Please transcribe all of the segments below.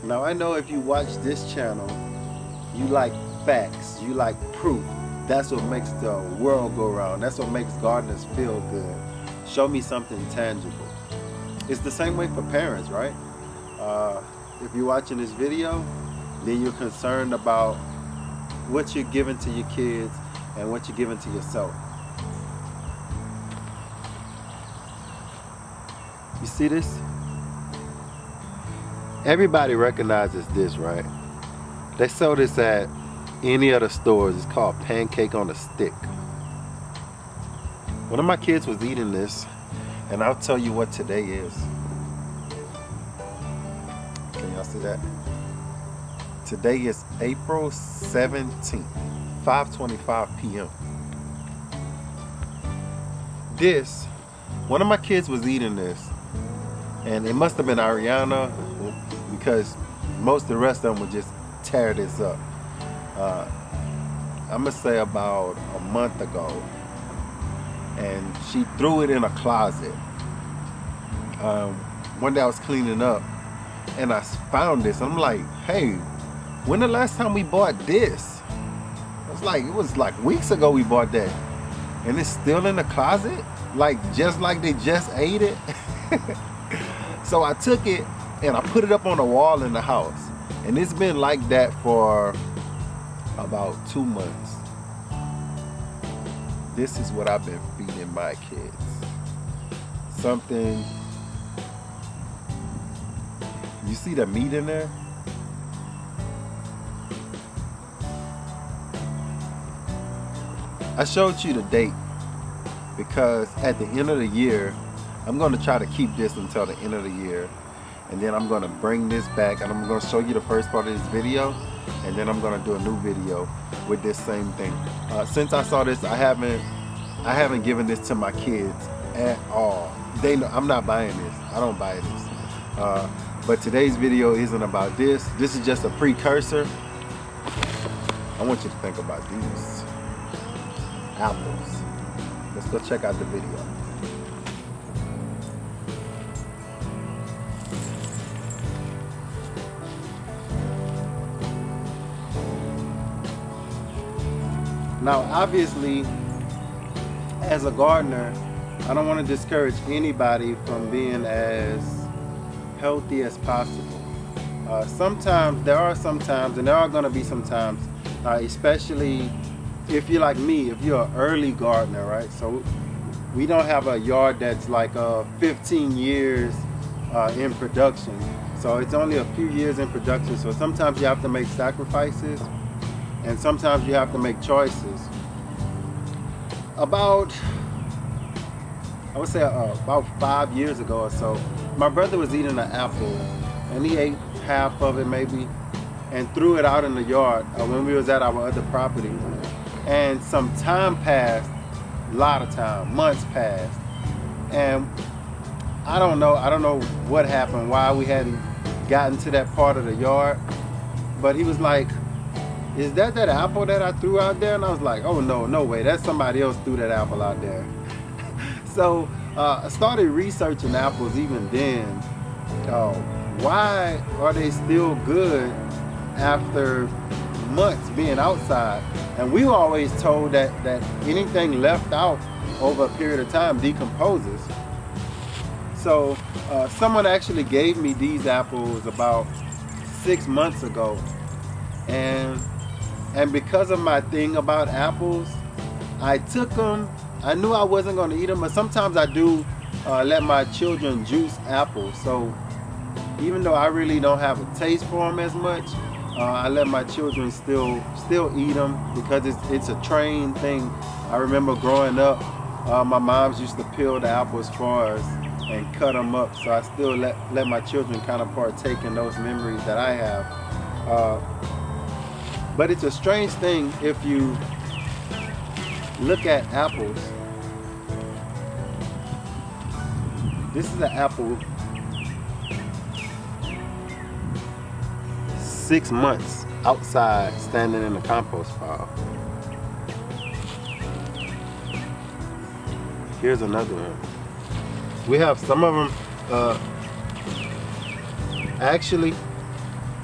Now I know if you watch this channel, you like facts, you like proof. That's what makes the world go round. That's what makes gardeners feel good. Show me something tangible. It's the same way for parents, right? If you're watching this video, then you're concerned about what you're giving to your kids and what you're giving to yourself. You see this? Everybody recognizes this, right? They sell this at any other stores. It's called pancake on a stick. One of my kids was eating this, and I'll tell you what today is. Can y'all see that? Today is April 17th, 5:25 p.m. This, one of my kids was eating this, and it must have been Ariana, because most of the rest of them would just tear this up. I'm gonna say about a month ago, and she threw it in a closet. One day I was cleaning up, and I found this. I'm like, hey, when the last time we bought this? It was like weeks ago we bought that, and it's still in the closet, just like they just ate it. So I took it and I put it up on the wall in the house, and it's been like that for about 2 months. This is what I've been feeding my kids. Something, you see the meat in there? I showed you the date because at the end of the year, I'm going to try to keep this until the end of the year, and then I'm going to bring this back, and I'm going to show you the first part of this video, and then I'm going to do a new video with this same thing. Since I saw this, I haven't given this to my kids at all. They know I'm not buying this. I don't buy this. But today's video isn't about this. This is just a precursor. I want you to think about these apples. Let's go check out the video. Now, obviously, as a gardener, I don't want to discourage anybody from being as healthy as possible. There are some times, and there are going to be some times, especially if you're like me, if you're an early gardener, right? So we don't have a yard that's like 15 years in production. So it's only a few years in production. So sometimes you have to make sacrifices, and sometimes you have to make choices. About 5 years ago or so, my brother was eating an apple, and he ate half of it maybe, and threw it out in the yard when we was at our other property. And some time passed, a lot of time, months passed, and I don't know what happened, why we hadn't gotten to that part of the yard, but he was like, is that apple that I threw out there? And I was like, oh no way, that's somebody else threw that apple out there. So I started researching apples even then. Why are they still good after months being outside? And we were always told that anything left out over a period of time decomposes. So someone actually gave me these apples about 6 months ago, and because of my thing about apples, I took them. I knew I wasn't going to eat them, but sometimes I do let my children juice apples. So even though I really don't have a taste for them as much, I let my children still eat them because it's a trained thing. I remember growing up, my moms used to peel the apples for us and cut them up. So I still let my children kind of partake in those memories that I have. But it's a strange thing if you look at apples. This is an apple 6 months outside standing in the compost pile. Here's another one. We have some of them, actually,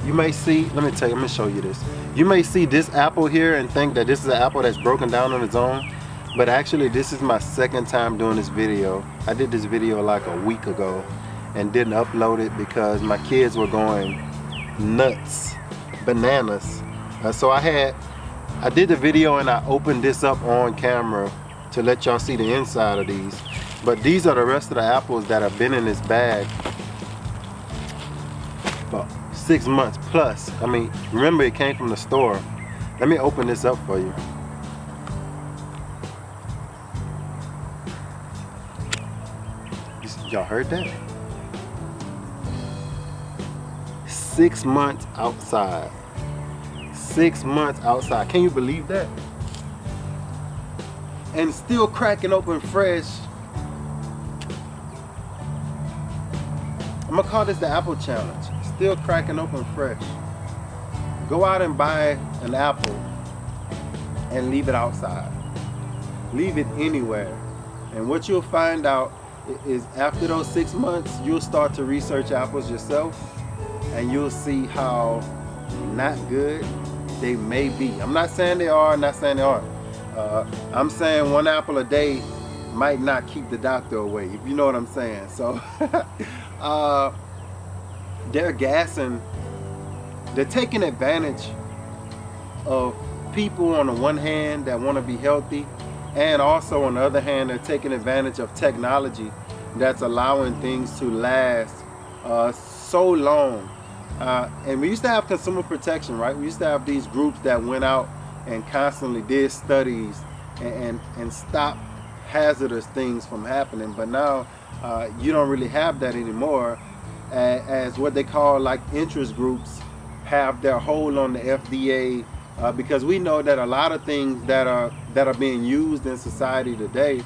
you may see, let me tell you, let me show you this. You may see this apple here and think that this is an apple that's broken down on its own, but actually this is my second time doing this video. I did this video like a week ago and didn't upload it because my kids were going nuts, bananas. So I did the video and I opened this up on camera to let y'all see the inside of these. But these are the rest of the apples that have been in this bag for 6 months plus. I mean, remember it came from the store. Let me open this up for you. Y'all heard that? 6 months outside. 6 months outside. Can you believe that? And still cracking open fresh. I'm gonna call this the apple challenge. Still cracking open fresh. Go out and buy an apple and leave it outside. Leave it anywhere. And what you'll find out is after those 6 months, you'll start to research apples yourself and you'll see how not good they may be. I'm not saying they are, I'm not saying they aren't. I'm saying 1 apple a day might not keep the doctor away, if you know what I'm saying. So they're gassing, they're taking advantage of people on the one hand that want to be healthy, and also on the other hand they're taking advantage of technology that's allowing things to last so long. And we used to have consumer protection, right? We used to have these groups that went out and constantly did studies and stopped hazardous things from happening. But now you don't really have that anymore, as what they call like interest groups have their hold on the FDA, because we know that a lot of things that are being used in society today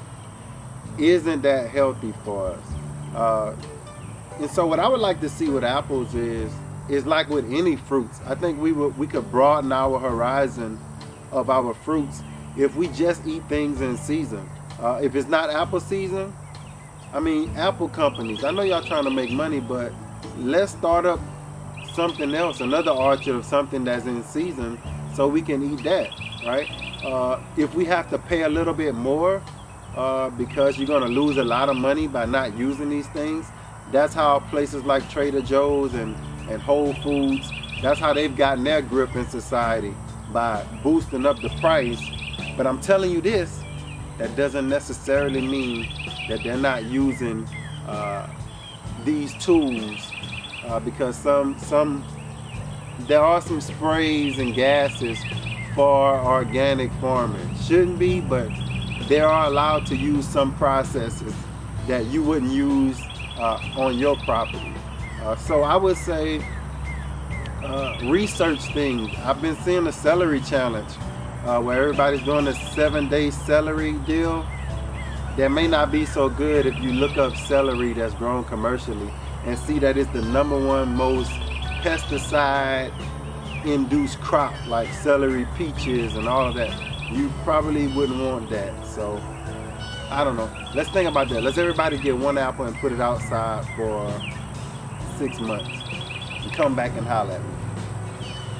isn't that healthy for us. And so what I would like to see with apples is like with any fruits. I think we could broaden our horizon of our fruits if we just eat things in season. If it's not apple season, I mean, apple companies, I know y'all trying to make money, but let's start up something else, another orchard of something that's in season, so we can eat that, right? If we have to pay a little bit more because you're going to lose a lot of money by not using these things, that's how places like Trader Joe's and Whole Foods, that's how they've gotten their grip in society, by boosting up the price. But I'm telling you this, that doesn't necessarily mean that they're not using these tools, because there are some sprays and gases for organic farming. Shouldn't be, but they are allowed to use some processes that you wouldn't use on your property. So I would say research things. I've been seeing the celery challenge where everybody's doing the 7-day celery deal. That may not be so good if you look up celery that's grown commercially and see that it's the #1 most pesticide induced crop, like celery, peaches and all of that. You probably wouldn't want that. So I don't know, let's think about that. Let's everybody get 1 apple and put it outside for 6 months and come back and holler at me.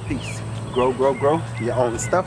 Peace. Grow your own stuff.